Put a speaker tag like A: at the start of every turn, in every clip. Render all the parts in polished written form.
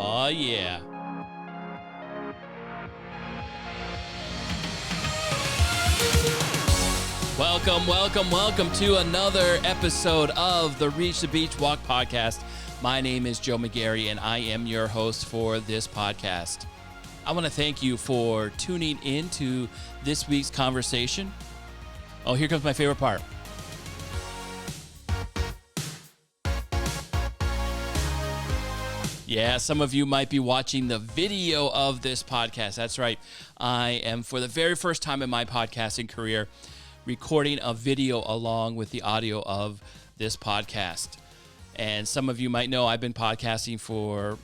A: Oh, yeah. Welcome to another episode of the Reach the Beach Walk podcast. My name is Joe McGarry, and I am your host for this podcast. I want to thank you for tuning in to this week's conversation. Oh, here comes my favorite part. Yeah, some of you might be watching the video of this podcast. That's right. I am, for the very first time in my podcasting career, recording a video along with the audio of this podcast. And some of you might know I've been podcasting for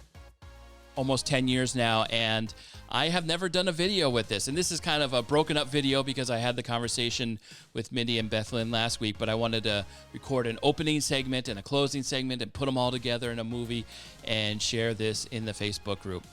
A: almost 10 years now, and I have never done a video with this. And this is kind of a broken up video because I had the conversation with Mindy and Bethlynn last week, but I wanted to record an opening segment and a closing segment and put them all together in a movie and share this in the Facebook group.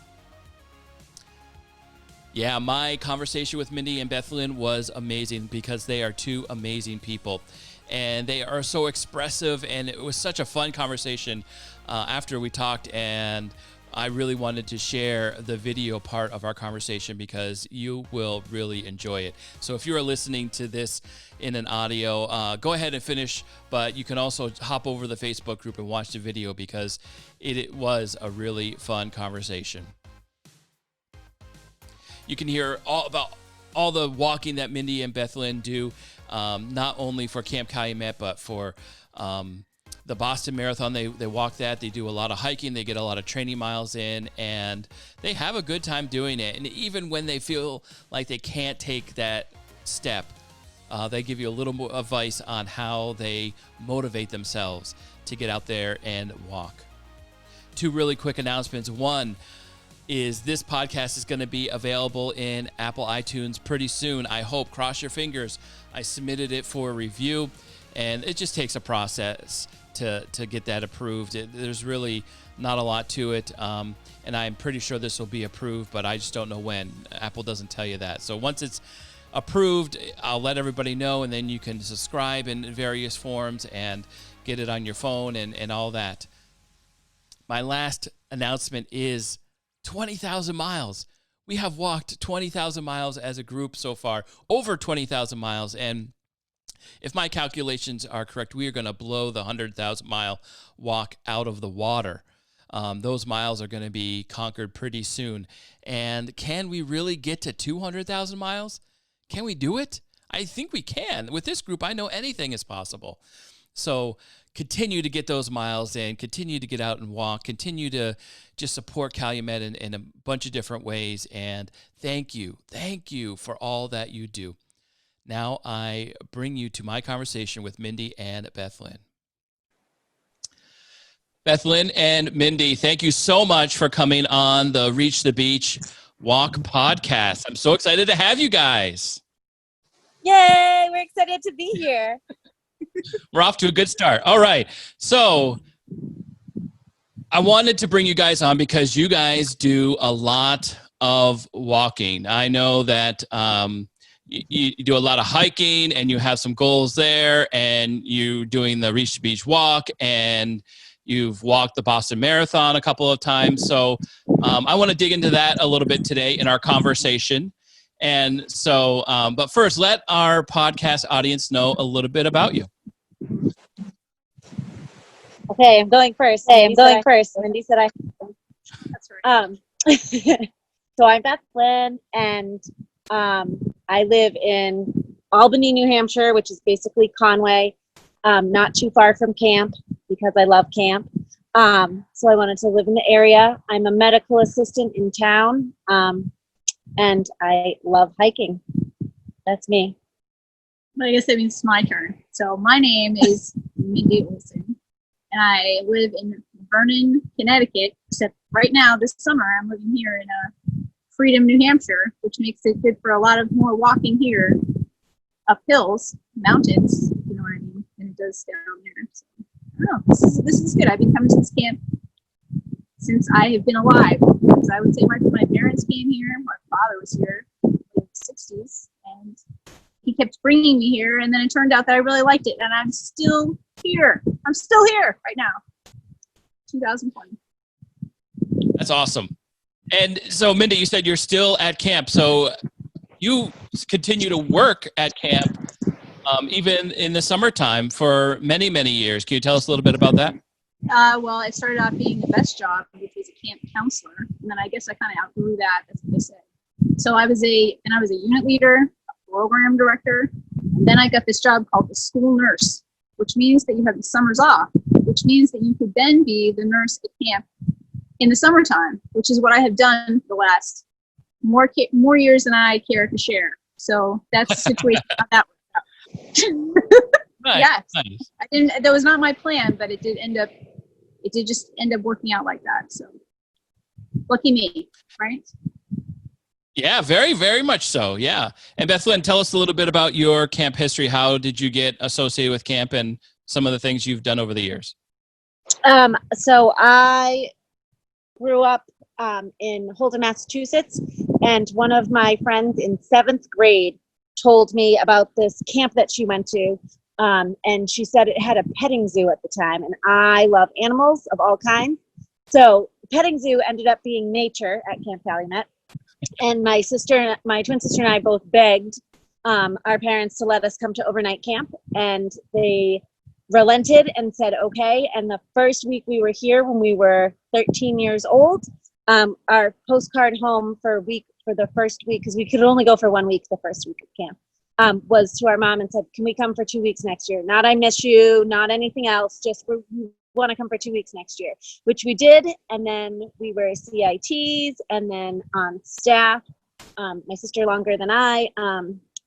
A: Yeah, my conversation with Mindy and Bethlynn was amazing because they are two amazing people. And they are so expressive, and it was such a fun conversation after we talked, and I really wanted to share the video part of our conversation because you will really enjoy it. So if you are listening to this in an audio, go ahead and finish, but you can also hop over the Facebook group and watch the video because it was a really fun conversation. You can hear all about all the walking that Mindy and Bethlynn do, not only for Camp Calumet, but for the Boston Marathon. They walk that. They do a lot of hiking. They get a lot of training miles in, and they have a good time doing it. And even when they feel like they can't take that step, they give you a little more advice on how they motivate themselves to get out there and walk. Two really quick announcements. One is this podcast is going to be available in Apple iTunes pretty soon. I hope. Cross your fingers. I submitted it for review, and it just takes a process to get that approved. There's really not a lot to it, and I'm pretty sure this will be approved, but I just don't know when. Apple doesn't tell you that. So once it's approved, I'll let everybody know, and then you can subscribe in various forms and get it on your phone and all that. My last announcement is 20,000 miles. We have walked 20,000 miles as a group so far, over 20,000 miles. And if my calculations are correct, we are going to blow the 100,000 mile walk out of the water. Those miles are going to be conquered pretty soon. And can we really get to 200,000 miles? Can we do it? I think we can. With this group, I know anything is possible. So continue to get those miles in, continue to get out and walk, continue to just support Calumet in a bunch of different ways. And thank you for all that you do. Now I bring you to my conversation with Mindy and Bethlynn. Bethlynn and Mindy, thank you so much for coming on the Reach the Beach Walk podcast. I'm so excited to have you guys.
B: Yay, we're excited to be here.
A: We're off to a good start. All right. So I wanted to bring you guys on because you guys do a lot of walking. I know that you do a lot of hiking, and you have some goals there, and you're doing the Reach the Beach Walk, and you've walked the Boston Marathon a couple of times. So I want to dig into that a little bit today in our conversation. And so, but first, let our podcast audience know a little bit about you.
B: Okay, I'm going first. Mindy said I. That's right. So I'm Bethlynn, and I live in Albany, New Hampshire, which is basically Conway, not too far from camp because I love camp. So I wanted to live in the area. I'm a medical assistant in town, and I love hiking. That's me.
C: But I guess that means it's my turn. So my name is Mindy Olson, and I live in Vernon, Connecticut, except right now, this summer, I'm living here in Freedom, New Hampshire, which makes it good for a lot of more walking here up hills, mountains, you know what I mean, than it does down there. So, I don't know, this is good. I've been coming to this camp since I have been alive. So I would say my parents came here, my father was here in the 60s, and he kept bringing me here, and then it turned out that I really liked it, and I'm still here. I'm still here right now, 2020.
A: That's awesome. And so, Mindy, you said you're still at camp. So you continue to work at camp even in the summertime for many, many years. Can you tell us a little bit about that?
C: Well, I started off being the best job, which was a camp counselor, and then I guess I kind of outgrew that, as they said. So I was a unit leader, a program director, and then I got this job called the school nurse, which means that you have the summers off, which means that you could then be the nurse at camp in the summertime, which is what I have done the last more years than I care to share. So that's the situation how that worked out.
A: Nice,
C: Yes,
A: nice.
C: I didn't. That was not my plan, but it did just end up working out like that. So lucky me, right?
A: Yeah, very, very much so. Yeah. And Bethlynn, tell us a little bit about your camp history. How did you get associated with camp and some of the things you've done over the years?
B: So I grew up in Holden, Massachusetts, and one of my friends in 7th grade told me about this camp that she went to. And she said it had a petting zoo at the time, and I love animals of all kinds. So petting zoo ended up being nature at Camp Calumet. And my twin sister and I both begged our parents to let us come to overnight camp, and they relented and said okay. And the first week we were here, when we were 13 years old, our postcard home for the first week, because we could only go for 1 week the first week of camp, was to our mom and said, can we come for 2 weeks next year? Not I miss you, not anything else, just we want to come for 2 weeks next year, which we did. And then we were CITs and then on staff, my sister longer than I,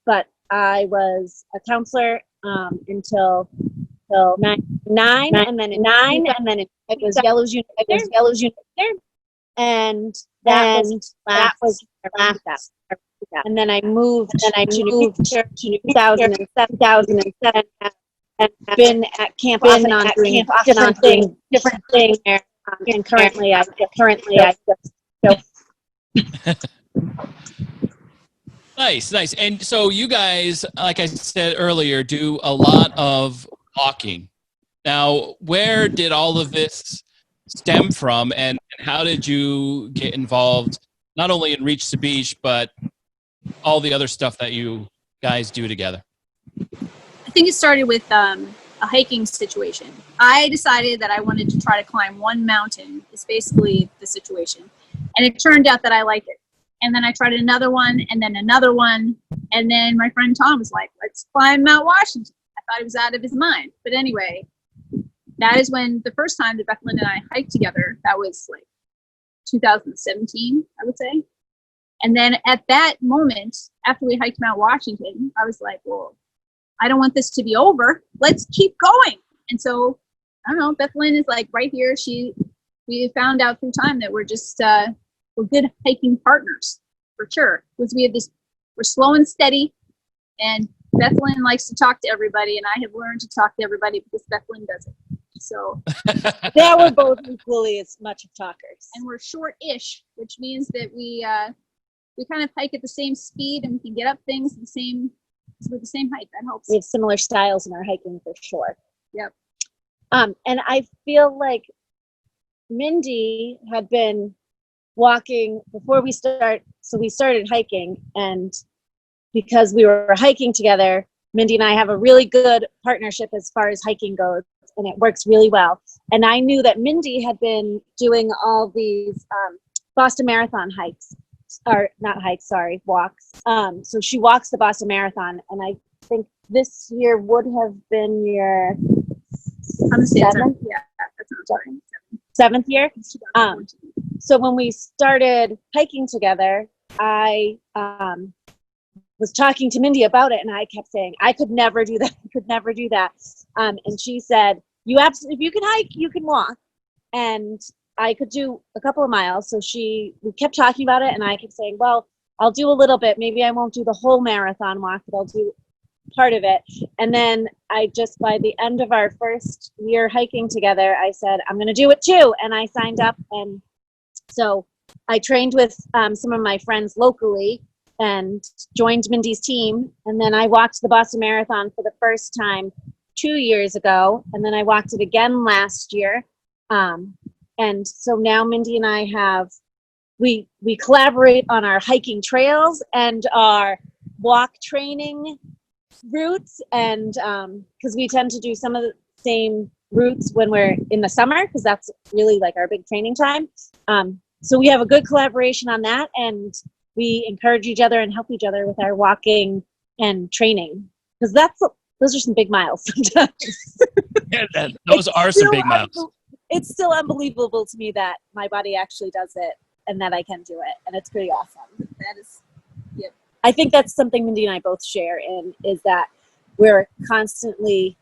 B: but I was a counselor until nine, and then it was Yellow's unit, and that was our last step. And then I moved to New Hampshire to 2007, and been at camp off and on doing different things there. And currently I just
A: Nice. And so you guys, like I said earlier, do a lot of walking. Now, where did all of this stem from, and how did you get involved, not only in Reach the Beach, but all the other stuff that you guys do together?
C: I think it started with a hiking situation. I decided that I wanted to try to climb one mountain. Is basically the situation, and it turned out that I liked it. And then I tried another one, and then another one, and then my friend Tom was like, "Let's climb Mount Washington." I thought he was out of his mind, but anyway, that is when the first time that Bethlynn and I hiked together. That was like 2017, I would say. And then at that moment, after we hiked Mount Washington, I was like, well, I don't want this to be over. Let's keep going. And so, I don't know, Bethlynn is like right here. We found out through time that we're just, we're good hiking partners for sure. Because we're slow and steady, and Bethlynn likes to talk to everybody, and I have learned to talk to everybody because Bethlynn does it. So
B: yeah, we're both equally as much of talkers.
C: And we're short-ish, which means that we kind of hike at the same speed, and we can get up things with the same height. That helps.
B: We have similar styles in our hiking for sure.
C: Yep.
B: And I feel like Mindy had been walking before we started hiking, and because we were hiking together, Mindy and I have a really good partnership as far as hiking goes, and it works really well. And I knew that Mindy had been doing all these Boston Marathon walks. So she walks the Boston Marathon, and I think this year would have been your seventh year. So when we started hiking together, I was talking to Mindy about it, and I kept saying, I could never do that. And she said, if you can hike, you can walk. And I could do a couple of miles. So we kept talking about it, and I kept saying, well, I'll do a little bit. Maybe I won't do the whole marathon walk, but I'll do part of it. And then by the end of our first year hiking together, I said, I'm going to do it too. And I signed up. And so I trained with some of my friends locally and joined Mindy's team. And then I walked the Boston Marathon for the first time 2 years ago. And then I walked it again last year. And so now Mindy and I we collaborate on our hiking trails and our walk training routes, and because we tend to do some of the same routes when we're in the summer, because that's really like our big training time. So we have a good collaboration on that, and we encourage each other and help each other with our walking and training, because those are some big miles sometimes.
A: Yeah, those are some big miles.
B: It's still unbelievable to me that my body actually does it and that I can do it, and it's pretty awesome.
C: That is, yep.
B: I think that's something Mindy and I both share in, is that we're constantly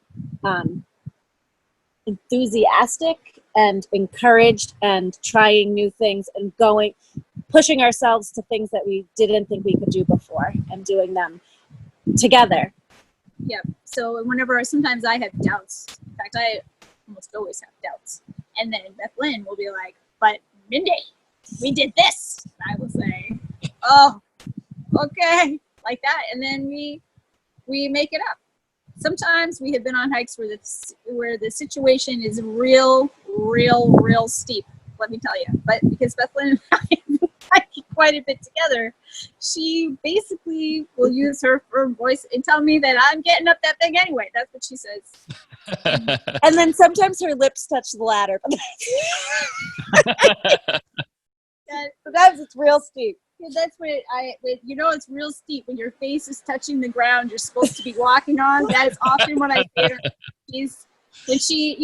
B: enthusiastic and encouraged and trying new things and pushing ourselves to things that we didn't think we could do before and doing them together.
C: Yeah. So sometimes I have doubts. In fact, I almost always have doubts. And then Bethlynn will be like, but Mindy, we did this. I will say, oh, okay, like that. And then we make it up. Sometimes we have been on hikes where the situation is real steep, let me tell you. But because Bethlynn and I have hiking quite a bit together, she basically will use her firm voice and tell me that I'm getting up that thing anyway. That's what she says.
B: And then sometimes her lips touch the ladder. Sometimes it's real steep.
C: Yeah, that's what it's real steep when your face is touching the ground you're supposed to be walking on. That is often what I say to her. She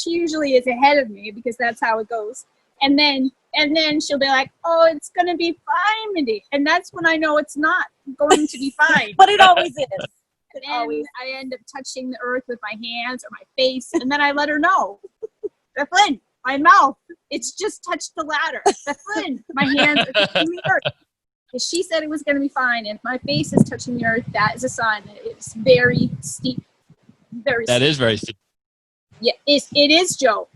C: usually is ahead of me because that's how it goes. And then she'll be like, "Oh, it's gonna be fine, Mindy," and that's when I know it's not going to be fine.
B: But it always is.
C: And I end up touching the earth with my hands or my face, and then I let her know, Bethlynn, my mouth, it's just touched the ladder. Bethlynn, my hands are touching the earth. If she said it was going to be fine, and if my face is touching the earth, that is a sign that it's very steep. Very steep.
A: That is very steep.
C: Yeah, it is, Joe.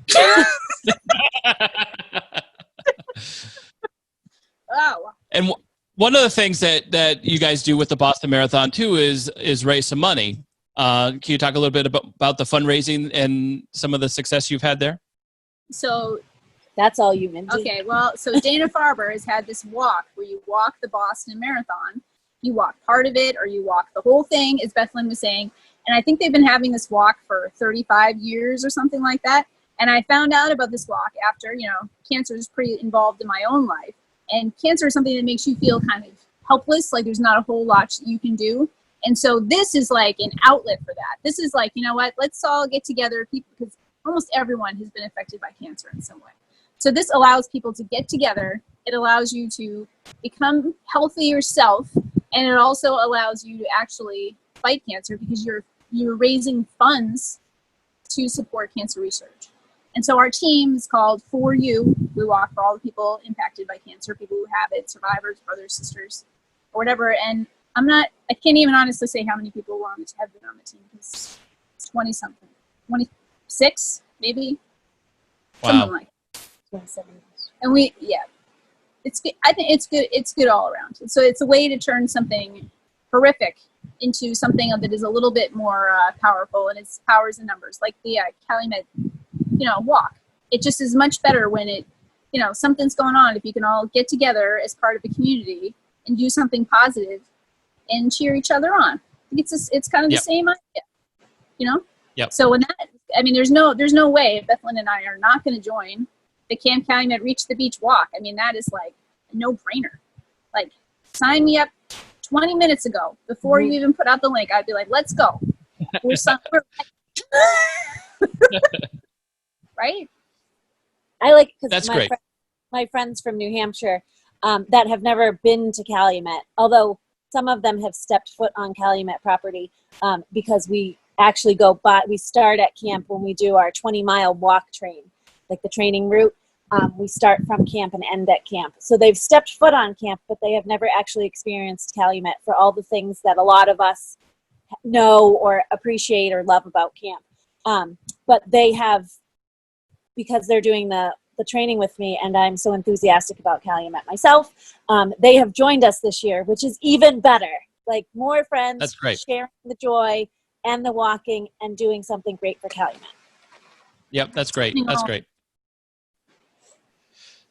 C: Oh.
A: And one of the things that you guys do with the Boston Marathon too is raise some money. Can you talk a little bit about the fundraising and some of the success you've had there?
C: So
B: that's all you, Mindy.
C: Okay, well, so Dana-Farber has had this walk where you walk the Boston Marathon. You walk part of it or you walk the whole thing, as Bethlynn was saying. And I think they've been having this walk for 35 years or something like that. And I found out about this walk after, cancer is pretty involved in my own life. And cancer is something that makes you feel kind of helpless, like there's not a whole lot you can do. And so this is like an outlet for that. This is like, you know what, let's all get together, because almost everyone has been affected by cancer in some way. So this allows people to get together. It allows you to become healthy yourself, and it also allows you to actually fight cancer because you're raising funds to support cancer research. And so our team is called For You. We walk for all the people impacted by cancer, people who have it, survivors, brothers, sisters, or whatever. And I can't even honestly say how many people have been on the team, because it's 20-something, 26 maybe.
A: Wow.
C: Something like that. 27. And it's good. I think it's good. It's good all around. So it's a way to turn something horrific into something that is a little bit more powerful, and it's powers in numbers, like the Calumet, walk. It just is much better when something's going on. If you can all get together as part of a community and do something positive and cheer each other on. It's kind of the same idea,
A: Yep.
C: So when there's no way Bethlynn and I are not going to join the Camp Calumet Reach the Beach walk. I mean, that is like a no-brainer. Like, sign me up 20 minutes ago before you even put out the link. I'd be like, let's go. Right?
B: I like it
A: That's
B: because
A: great.
B: My friends from New Hampshire that have never been to Calumet, although some of them have stepped foot on Calumet property, because we actually we start at camp when we do our 20-mile walk train, like the training route. We start from camp and end at camp. So they've stepped foot on camp, but they have never actually experienced Calumet for all the things that a lot of us know or appreciate or love about camp. But they have, because they're doing the training with me, and I'm so enthusiastic about Calumet myself, they have joined us this year, which is even better. Like, more friends.
A: That's great.
B: Sharing the joy and the walking and doing something great for Calumet.
A: Yep, that's great. That's great.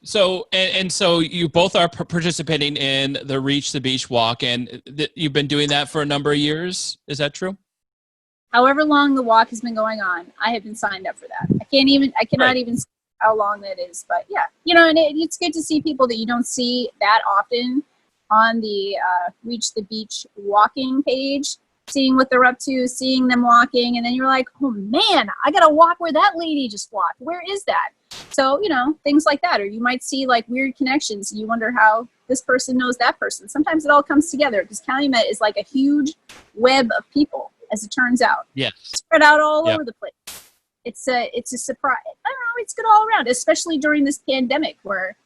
A: So and so you both are participating in the Reach the Beach walk, and you've been doing that for a number of years. Is that true?
C: However long the walk has been going on, I have been signed up for that. I cannot even say how long that is, but yeah, and it's good to see people that you don't see that often on the Reach the Beach walking page, seeing what they're up to, seeing them walking, and then you're like, oh man, I gotta walk where that lady just walked. Where is that? So, things like that. Or you might see like weird connections. You wonder how this person knows that person. Sometimes it all comes together because Calumet is like a huge web of people, as it turns out.
A: Yes.
C: Spread out all over the place. It's a surprise. I don't know. It's good all around, especially during this pandemic where,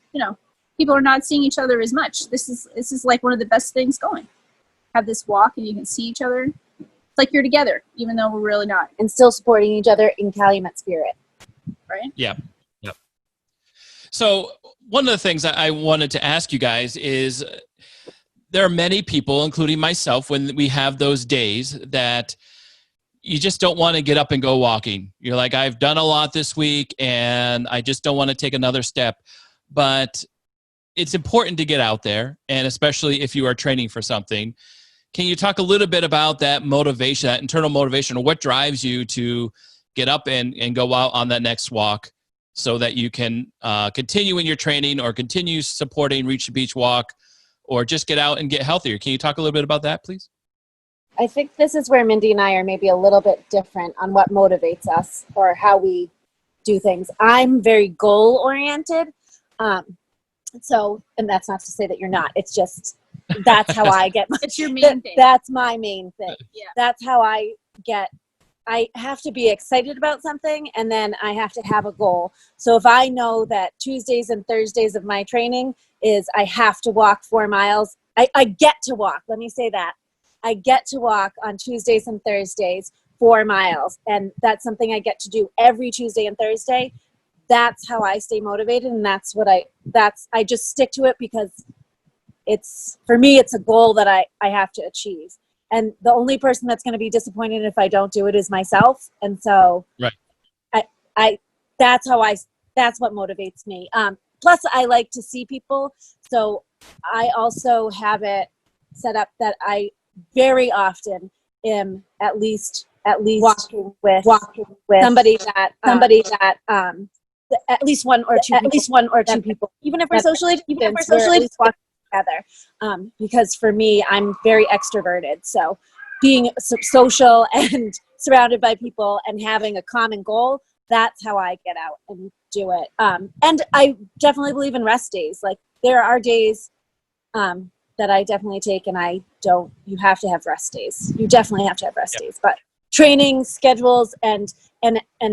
C: people are not seeing each other as much. This is like one of the best things going. Have this walk and you can see each other. It's like you're together, even though we're really not.
B: And still supporting each other in Calumet spirit.
C: Right?
A: Yeah. Yep. So one of the things I wanted to ask you guys is there are many people, including myself, when we have those days that you just don't want to get up and go walking. You're like, I've done a lot this week and I just don't want to take another step. But it's important to get out there, and especially if you are training for something. Can you talk a little bit about that motivation, that internal motivation, or what drives you to get up and go out on that next walk so that you can continue in your training or continue supporting Reach the Beach Walk or just get out and get healthier? Can you talk a little bit about that, please?
B: I think this is where Mindy and I are maybe a little bit different on what motivates us or how we do things. I'm very goal-oriented. And that's not to say that you're not. It's just, that's how I get.
C: It's your main thing.
B: That's my main thing.
C: Yeah.
B: That's how I have to be excited about something, and then I have to have a goal. So if I know that Tuesdays and Thursdays of my training is I have to walk 4 miles, I get to walk. Let me say that. I get to walk on Tuesdays and Thursdays 4 miles, and that's something I get to do every Tuesday and Thursday. That's how I stay motivated, and that's what I just stick to it because for me, it's a goal that I have to achieve. And the only person that's going to be disappointed if I don't do it is myself. And so
A: right.
B: that's what motivates me. Plus I like to see people. So I also have it set up that I very often am at least walking with somebody that at least one or two people, even if we're socially distanced, we're at least walking together. Because for me, I'm very extroverted. So being social and surrounded by people and having a common goal, that's how I get out and do it. And I definitely believe in rest days. Like there are days that I definitely take, and you have to have rest days. You definitely have to have rest days, but training schedules and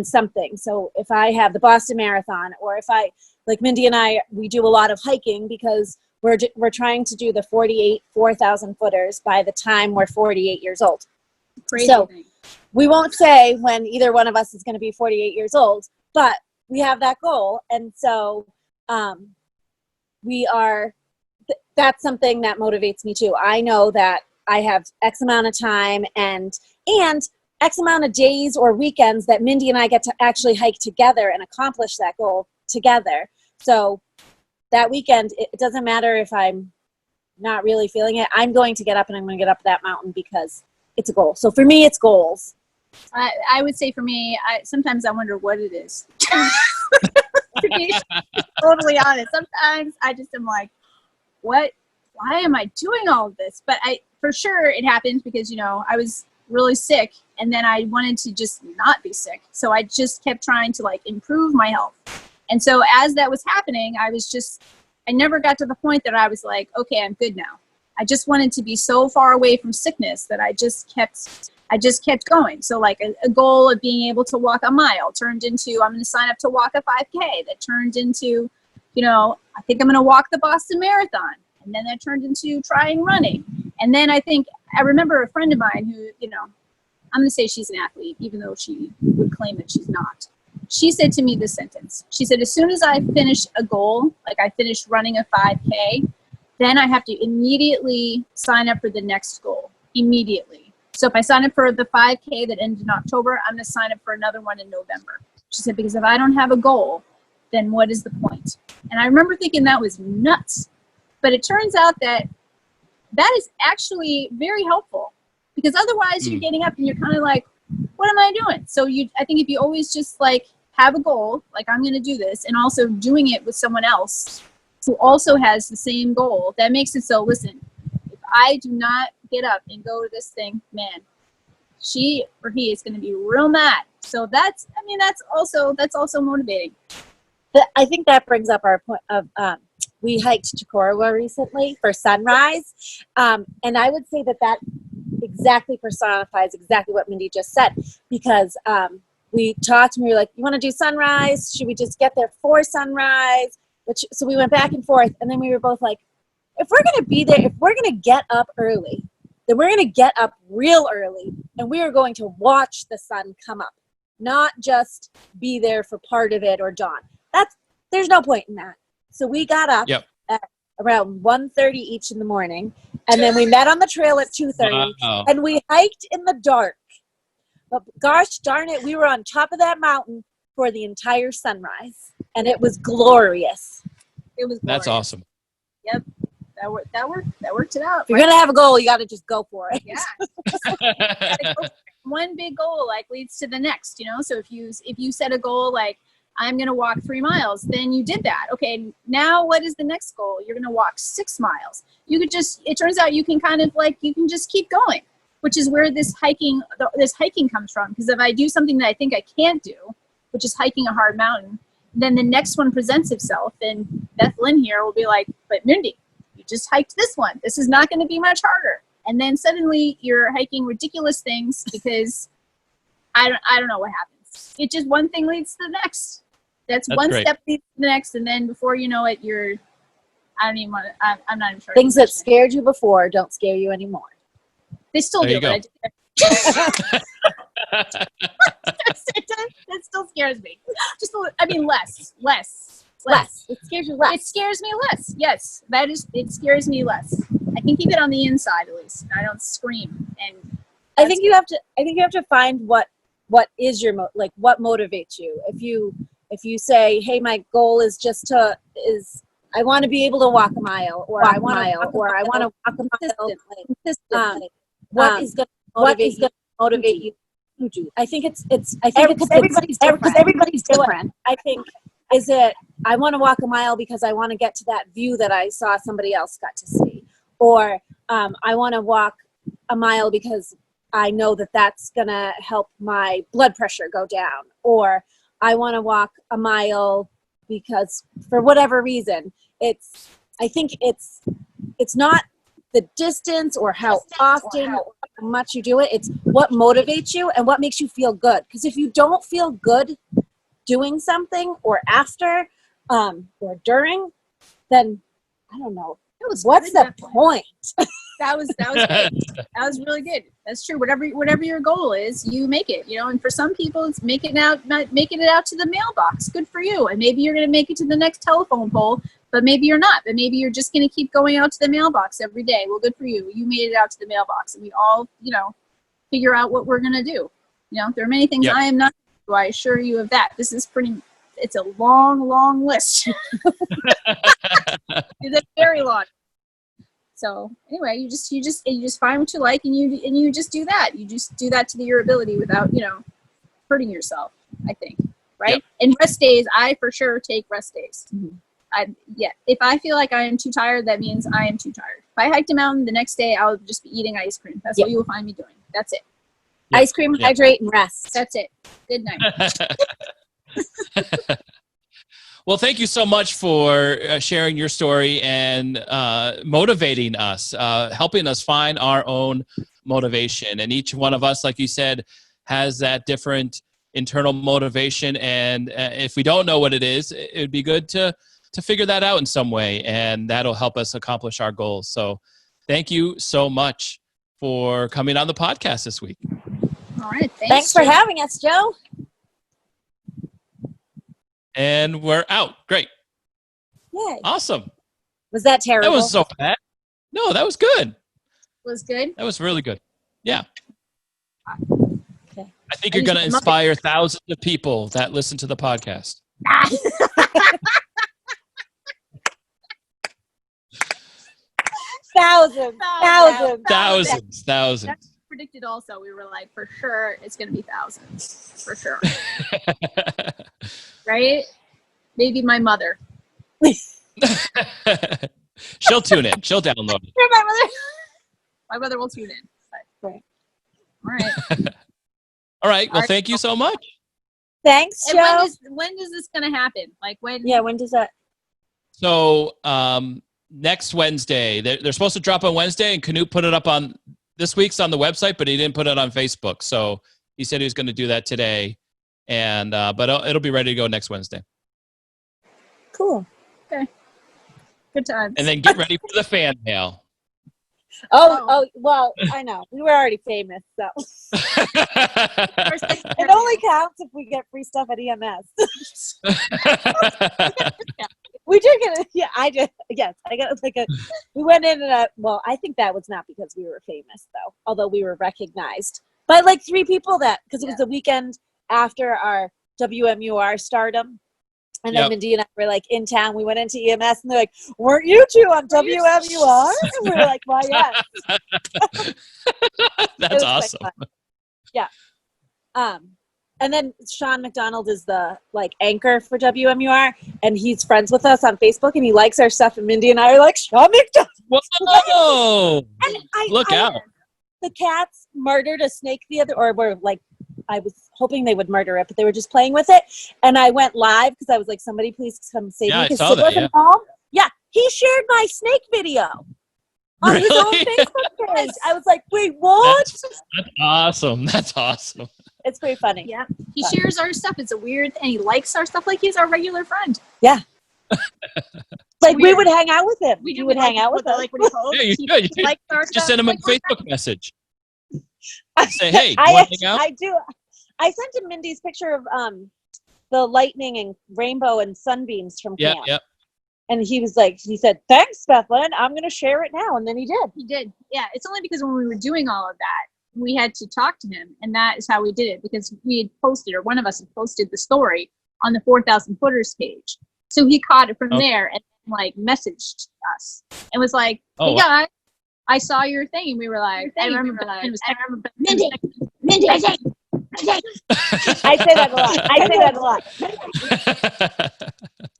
B: something. So if I have the Boston Marathon, or if like Mindy and I, we do a lot of hiking because we're trying to do the 48 4,000 footers by the time we're 48 years old.
C: Crazy
B: so
C: thing.
B: We won't say when either one of us is going to be 48 years old, but we have that goal. And so that's something that motivates me too. I know that I have X amount of time and X amount of days or weekends that Mindy and I get to actually hike together and accomplish that goal together. So that weekend, it doesn't matter if I'm not really feeling it. I'm going to get up and I'm going to get up that mountain because it's a goal. So for me, it's goals.
C: I would say for me, sometimes I wonder what it is. To be totally honest, sometimes I just am like, why am I doing all of this? But for sure it happened because, I was really sick, and then I wanted to just not be sick. So I just kept trying to like improve my health. And so as that was happening, I never got to the point that I was like, okay, I'm good now. I just wanted to be so far away from sickness that I just kept going. So like a goal of being able to walk a mile turned into, I'm going to sign up to walk a 5K. That turned into, I think I'm going to walk the Boston Marathon. And then that turned into trying running. And then I remember a friend of mine who, I'm going to say she's an athlete, even though she would claim that she's not. She said to me this sentence. She said, as soon as I finish a goal, like I finish running a 5K, then I have to immediately sign up for the next goal. Immediately. So if I sign up for the 5K that ends in October, I'm going to sign up for another one in November. She said, because if I don't have a goal, then what is the point? And I remember thinking that was nuts. But it turns out that is actually very helpful, because otherwise you're getting up and you're kind of like, what am I doing? So I think if you always just like have a goal, like I'm going to do this, and also doing it with someone else who also has the same goal, that makes it so, listen, if I do not get up and go to this thing, man, she or he is going to be real mad. So that's also motivating.
B: I think that brings up our point of, we hiked to Korwa recently for sunrise. And I would say that exactly personifies exactly what Mindy just said, because we talked and we were like, you want to do sunrise? Should we just get there for sunrise? So we went back and forth, and then we were both like, if we're going to be there, if we're going to get up early, then we're going to get up real early, and we are going to watch the sun come up, not just be there for part of it or dawn. There's no point in that. So we got up at around 1:30 each in the morning, and then we met on the trail at 2:30, and we hiked in the dark. But gosh darn it, we were on top of that mountain for the entire sunrise, and it was glorious.
C: It was glorious.
A: That's awesome.
C: Yep, that worked it out.
B: If you're gonna have a goal, you got to just go for it.
C: Yeah. One big goal like leads to the next, you know. So if you set a goal like, I'm going to walk 3 miles, then you did that. Okay, now what is the next goal? You're going to walk 6 miles. It turns out you can kind of like, you can just keep going, which is where this hiking comes from. Because if I do something that I think I can't do, which is hiking a hard mountain, then the next one presents itself. And Bethlynn here will be like, but Mindy, you just hiked this one. This is not going to be much harder. And then suddenly you're hiking ridiculous things because I don't know what happens. It just one thing leads to the next. That's one great. Step leads to the next, and then before you know it, I'm not even sure.
B: Things that scared you before don't scare you anymore.
C: They still do. But that still scares me. Less.
B: It scares you less.
C: It scares me less. Yes, it scares me less. I can keep it on the inside at least. I don't scream. And
B: I think you have to find what is your what motivates you. If you say, hey, my goal is I want to be able to walk a mile, or I want to walk a mile consistently. What is going to motivate you to do? I think everybody's different. I think is it I want to walk a mile because I want to get to that view that I saw somebody else got to see, or I want to walk a mile because I know that that's going to help my blood pressure go down, or I want to walk a mile because for whatever reason. I think it's not the distance or how often or how much you do it. It's what motivates you and what makes you feel good. Because if you don't feel good doing something or after or during, then I don't know. What's the point?
C: That was good. That was really good. That's true. Whatever your goal is, you make it. You know, and for some people, it's making it out to the mailbox. Good for you. And maybe you're going to make it to the next telephone pole, but maybe you're not. But maybe you're just going to keep going out to the mailbox every day. Well, good for you. You made it out to the mailbox, and we all, figure out what we're going to do. You know, there are many things I am not. So I assure you of that. This is it's a long, long list. It's a very long. So anyway, you just find what you like, and you just do that. You just do that to your ability without hurting yourself. I think, right? Yep. And rest days, I for sure take rest days. Mm-hmm. If I feel like I am too tired, that means I am too tired. If I hiked a mountain, the next day I'll just be eating ice cream. That's what you will find me doing. That's it.
B: Yep. Ice cream, hydrate, and rest.
C: That's it. Good night.
A: Well, thank you so much for sharing your story and motivating us, helping us find our own motivation. And each one of us, like you said, has that different internal motivation. And if we don't know what it is, it would be good to figure that out in some way, and that'll help us accomplish our goals. So thank you so much for coming on the podcast this week.
C: All right.
B: Thanks for having us, Joe.
A: And we're out. Great.
B: Yay.
A: Awesome.
B: Was that terrible?
A: That was so bad. No, that was good.
C: Was good?
A: That was really good. Yeah.
B: Okay.
A: I think you're going to inspire thousands of people that listen to the podcast.
B: Thousands.
A: Thousands.
C: Predicted also. We were like, for sure, it's going to be thousands. For sure. Right? Maybe my mother.
A: She'll tune in. She'll download it.
C: My mother will tune in.
B: Right.
C: All right.
A: All right. Well, thank you so much.
B: Thanks,
C: And
B: Joe.
C: when is this going to happen? Like when?
B: Yeah, when does that?
A: So next Wednesday, they're supposed to drop on Wednesday, and Canute put it up on this week's on the website, but he didn't put it on Facebook. So he said he was going to do that today, and but it'll be ready to go next Wednesday.
B: Cool.
C: Okay. Good times.
A: And then get ready for the fan mail.
B: Oh, well, I know. We were already famous, so. It only counts if we get free stuff at EMS. We did get it. Yeah, I did. Yes, I got like a. We went in and well, I think that was not because we were famous though, although we were recognized by like 3 people because it was the weekend after our WMUR stardom. And then Mindy and I were like in town. We went into EMS and they're like, "Weren't you two on WMUR?" And we were like, "Well, yes."
A: That's awesome.
B: Yeah. And then Sean McDonald is the like anchor for WMUR, and he's friends with us on Facebook, and he likes our stuff. And Mindy and I are like, "Sean McDonald."
A: Whoa!
B: And
A: Look out!
B: The cats murdered a snake the other, or were like, I was hoping they would murder it, but they were just playing with it. And I went live because I was like, "Somebody please come save me."
A: I saw that.
B: Home. Yeah, he shared my snake video on his own Facebook page. I was like, "Wait, what?"
A: That's awesome. That's awesome.
B: It's pretty funny.
C: Yeah, he shares our stuff. It's a weird, and he likes our stuff like he's our regular friend.
B: Yeah. Like we would hang out with him. We would hang out with him.
C: Like what he posts.
A: Yeah, you
C: likes our
A: just
C: stuff.
A: send him a
C: Like,
A: Facebook message. Say, "Hey, you want to hang out?"
B: I do. I sent him Mindy's picture of the lightning and rainbow and sunbeams from camp.
A: Yeah.
B: And he said, "Thanks, Bethlynn. I'm going to share it now." And then he did.
C: He did. Yeah, it's only because when we were doing all of that, we had to talk to him, and that is how we did it, because we had posted, or one of us had posted the story on the 4,000 footers page. So he caught it from there and like messaged us and was like, "Hey guys, I saw your thing." And we were like, I remember Mindy.
B: I say that a lot.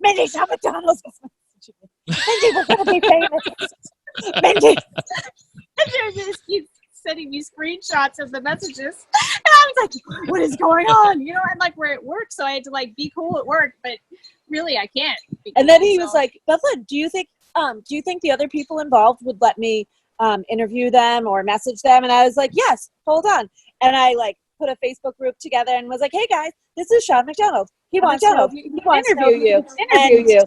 B: Mindy, Sean McDonald's. Mindy, we're going to be famous. Mindy.
C: Just keeps sending me screenshots of the messages. And I was like, "What is going on?" You know, I'm like, we're at work, so I had to like be cool at work, but really I can't.
B: And then he was like, "Bethlynn, do you think the other people involved would let me interview them or message them?" And I was like, "Yes, hold on." And I like put a Facebook group together and was like, "Hey guys, this is Sean McDonald. He wants to interview you and hear your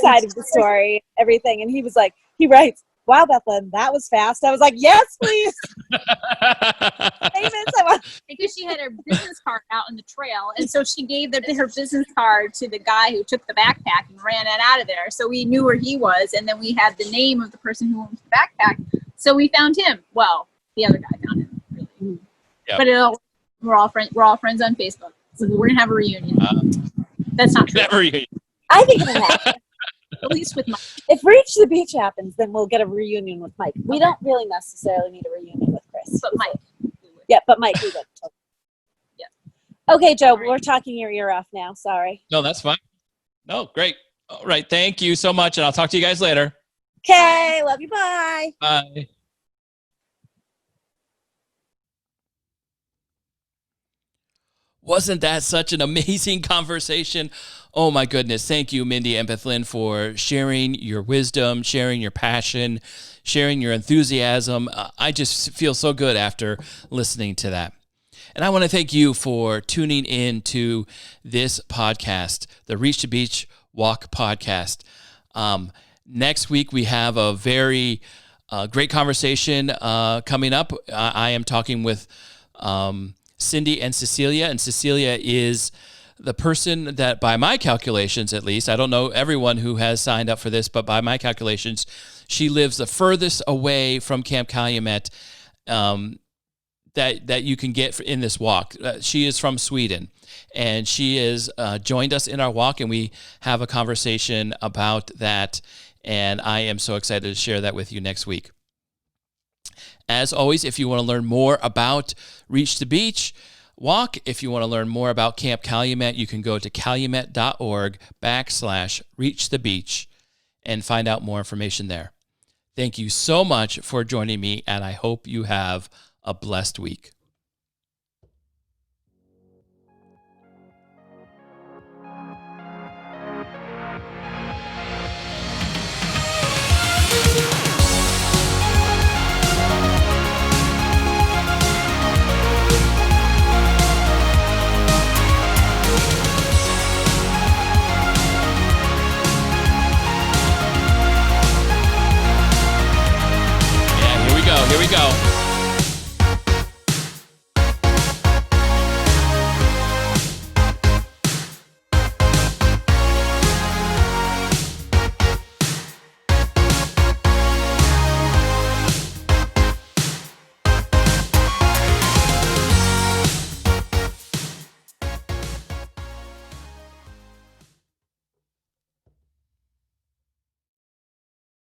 B: side of the story, everything." And he was like, he writes, "Wow, Bethlynn, that was fast." I was like, "Yes, please."
C: Because she had her business card out on the trail, and so she gave her business card to the guy who took the backpack and ran it out of there. So we knew where he was, and then we had the name of the person who owned the backpack. So we found him. Well, the other guy found him, really.
A: Yep.
C: But we're all friends. We're all friends on Facebook, so we're gonna have a reunion. That's not true.
A: That reunion.
B: I think it'll happen.
C: At least with Mike.
B: If Reach the Beach happens, then we'll get a reunion with Mike. We don't really necessarily need a reunion with Chris.
C: But Mike.
B: Yeah, but Mike, we would.
C: Yeah.
B: Okay, Joe, we're talking your ear off now. Sorry.
A: No, that's fine. No, great. All right. Thank you so much, and I'll talk to you guys later.
B: Okay, love you. Bye.
A: Bye. Wasn't that such an amazing conversation? Oh my goodness. Thank you, Mindy and Bethlynn, for sharing your wisdom, sharing your passion, sharing your enthusiasm. I just feel so good after listening to that. And I want to thank you for tuning in to this podcast, the Reach the Beach Walk podcast. Next week, we have a very great conversation coming up. I am talking with Cindy and Cecilia is the person that, by my calculations at least, I don't know everyone who has signed up for this, but by my calculations, she lives the furthest away from Camp Calumet that you can get in this walk. She is from Sweden, and she is joined us in our walk, and we have a conversation about that. And I am so excited to share that with you next week. As always, if you want to learn more about Reach the Beach Walk, if you want to learn more about Camp Calumet, you can go to calumet.org/reachthebeach and find out more information there. Thank you so much for joining me, and I hope you have a blessed week.